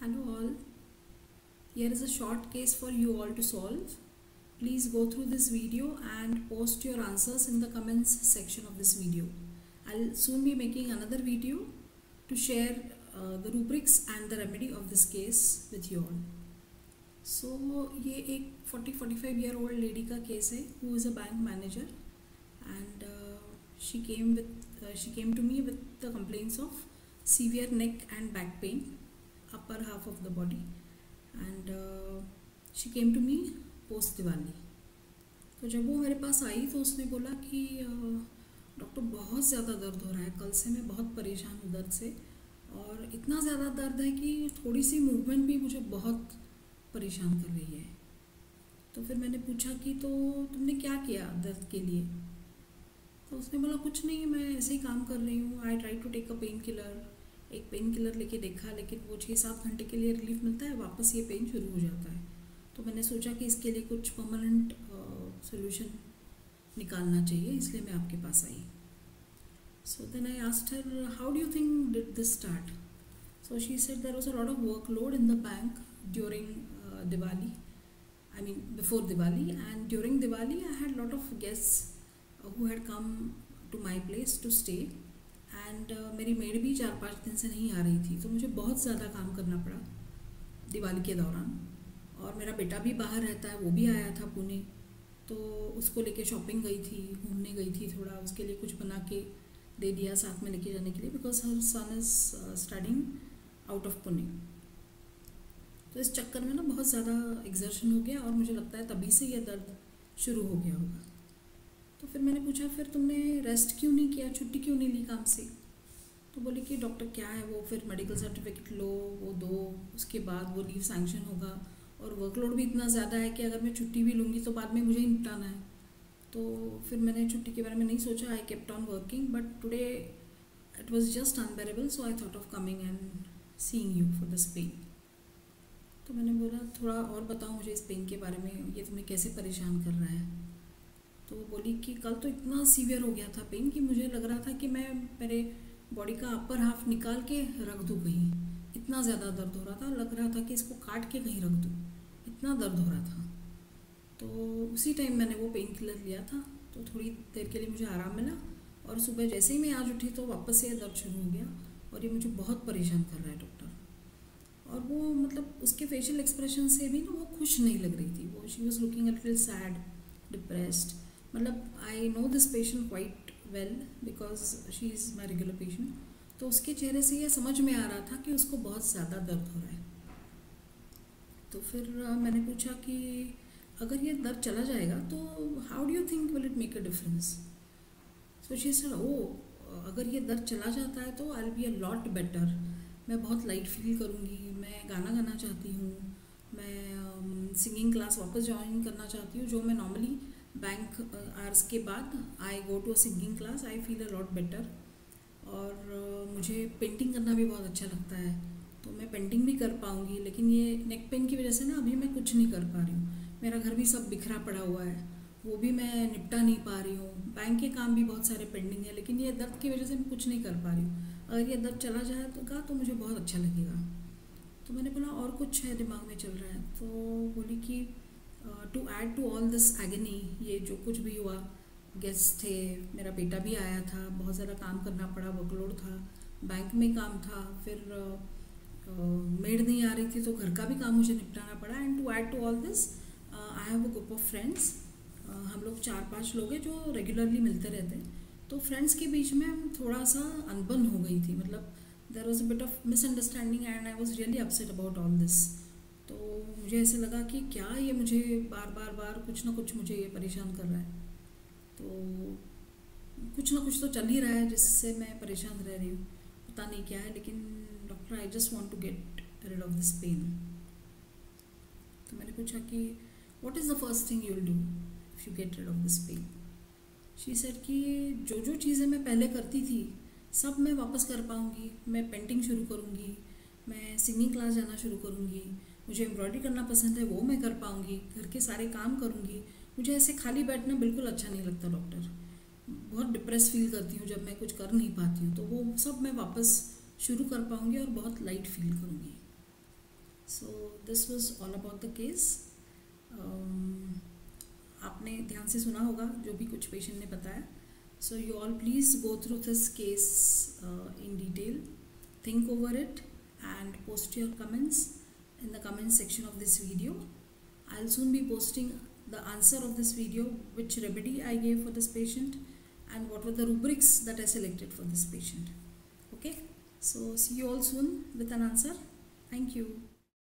Hello all, here is a short case for you all to solve. Please go through this video and post your answers in the comments section of this video. I'll soon be making another video to share the rubrics and the remedy of this case with you all. So ये एक 40-45 year old lady का case है who is a bank manager and she came to me with the complaints of severe neck and back pain, upper half of the body, and she came to me post Diwali. तो जब वो मेरे पास आई तो उसने बोला कि doctor बहुत ज़्यादा दर्द हो रहा है, कल से मैं बहुत परेशान हूँ दर्द से, और इतना ज़्यादा दर्द है कि थोड़ी सी मूवमेंट भी मुझे बहुत परेशान कर रही है. तो फिर मैंने पूछा कि तो तुमने क्या किया दर्द के लिए. तो उसने बोला कुछ नहीं, मैं ऐसे ही काम कर रही हूँ. I try to take a painkiller. एक पेन किलर लेके देखा, लेकिन वो 6-7 घंटे के लिए रिलीफ मिलता है, वापस ये पेन शुरू हो जाता है. तो मैंने सोचा कि इसके लिए कुछ परमानेंट सोल्यूशन निकालना चाहिए, इसलिए मैं आपके पास आई. So then I asked her, how do you think did this start. So she said there was a lot of workload in the bank during Diwali. I mean before Diwali, and during Diwali I had lot of guests who had come to my place to stay, and मेरी made भी 4-5 दिन से नहीं आ रही थी, तो मुझे बहुत ज़्यादा काम करना पड़ा दिवाली के दौरान. और मेरा बेटा भी बाहर रहता है, वो भी आया था पुणे, तो उसको लेके शॉपिंग गई थी, घूमने गई थी थोड़ा, उसके लिए कुछ बना के दे दिया साथ में लेके जाने के लिए, because her son is studying out of Pune. तो इस चक्कर में ना बहुत ज़्यादा एग्जर्शन हो गया, और मुझे लगता है तभी से ये दर्द शुरू हो गया होगा. तो फिर मैंने पूछा, फिर तुमने रेस्ट क्यों नहीं किया, छुट्टी क्यों नहीं ली काम से. तो बोली कि डॉक्टर क्या है वो, फिर मेडिकल सर्टिफिकेट लो, वो दो, उसके बाद वो लीव सैंक्शन होगा, और वर्कलोड भी इतना ज़्यादा है कि अगर मैं छुट्टी भी लूँगी तो बाद में मुझे ही निपटाना है. तो फिर मैंने छुट्टी के बारे में नहीं सोचा. I kept on working, but today it was just unbearable, so I thought of coming and seeing you for this pain. तो मैंने बोला थोड़ा और बताओ मुझे इस पेन के बारे में, ये तुम्हें कैसे परेशान कर रहा है. तो बोली कि कल तो इतना सीवियर हो गया था पेन कि मुझे लग रहा था कि मैं मेरे बॉडी का अपर हाफ निकाल के रख दूँ कहीं. इतना ज़्यादा दर्द हो रहा था, लग रहा था कि इसको काट के कहीं रख दूँ, इतना दर्द हो रहा था. तो उसी टाइम मैंने वो पेन किलर लिया था, तो थोड़ी देर के लिए मुझे आराम मिला, और सुबह जैसे ही मैं आज उठी तो वापस से दर्द शुरू हो गया, और ये मुझे बहुत परेशान कर रहा है डॉक्टर. और वो मतलब उसके फेशियल एक्सप्रेशन से भी ना वो खुश नहीं लग रही थी. वो she was looking a little sad, depressed. मतलब I know this patient quite well because she is my regular patient. तो उसके चेहरे से ये समझ में आ रहा था कि उसको बहुत ज़्यादा दर्द हो रहा है. तो फिर मैंने पूछा कि अगर ये दर्द चला जाएगा तो how do you think will it make a difference. So she said, oh अगर ये दर्द चला जाता है तो I will be a lot better. मैं बहुत लाइट फील करूँगी, मैं गाना गाना चाहती हूँ, मैं सिंगिंग क्लास वापस ज्वाइन करना चाहती हूँ, जो मैं नॉर्मली बैंक आवर्स के बाद I go to a singing class. I feel a lot better. और मुझे पेंटिंग करना भी बहुत अच्छा लगता है, तो मैं पेंटिंग भी कर पाऊँगी. लेकिन ये नेक पेन की वजह से ना अभी मैं कुछ नहीं कर पा रही हूँ. मेरा घर भी सब बिखरा पड़ा हुआ है, वो भी मैं निपटा नहीं पा रही हूँ. बैंक के काम भी बहुत सारे पेंडिंग है, लेकिन ये दर्द की वजह से मैं कुछ नहीं कर पा रही हूँ. अगर ये दर्द चला जाएगा तो मुझे बहुत अच्छा लगेगा. तो मैंने बोला और कुछ है दिमाग में चल रहा है. तो बोली कि to add to all this agony, ये जो कुछ भी हुआ, गेस्ट थे, मेरा बेटा भी आया था, बहुत ज़्यादा काम करना पड़ा, वर्कलोड था, बैंक में काम था, फिर मेड नहीं आ रही थी तो घर का भी काम मुझे निपटाना पड़ा. And to add to all this I have a group of friends. हम लोग 4-5 लोग हैं जो रेगुलरली मिलते रहते हैं. तो फ्रेंड्स के बीच में थोड़ा सा अनबन हो गई थी, मतलब there was a bit of misunderstanding, and I was really upset about all this. तो मुझे ऐसे लगा कि क्या ये मुझे बार कुछ ना कुछ मुझे ये परेशान कर रहा है. तो कुछ ना कुछ तो चल ही रहा है जिससे मैं परेशान रह रही हूँ, पता नहीं क्या है. लेकिन doctor I just want to get rid of this pain. तो मैंने पूछा कि what is the first thing you will do if you get rid of this pain. She said कि जो चीज़ें मैं पहले करती थी सब मैं वापस कर पाऊँगी. मैं पेंटिंग शुरू करूँगी, मैं सिंगिंग क्लास जाना शुरू करूँगी, मुझे एम्ब्रॉयडरी करना पसंद है वो मैं कर पाऊँगी, घर के सारे काम करूँगी. मुझे ऐसे खाली बैठना बिल्कुल अच्छा नहीं लगता डॉक्टर. बहुत डिप्रेस फील करती हूँ जब मैं कुछ कर नहीं पाती हूँ. तो वो सब मैं वापस शुरू कर पाऊँगी और बहुत लाइट फील करूँगी. So this was all about the case. आपने ध्यान से सुना होगा जो भी कुछ पेशेंट ने बताया. So you all please go through this case in detail, think over it and post your comments in the comment section of this video. I'll soon be posting the answer of this video, which remedy I gave for this patient and what were the rubrics that I selected for this patient. Okay, so see you all soon with an answer. Thank you.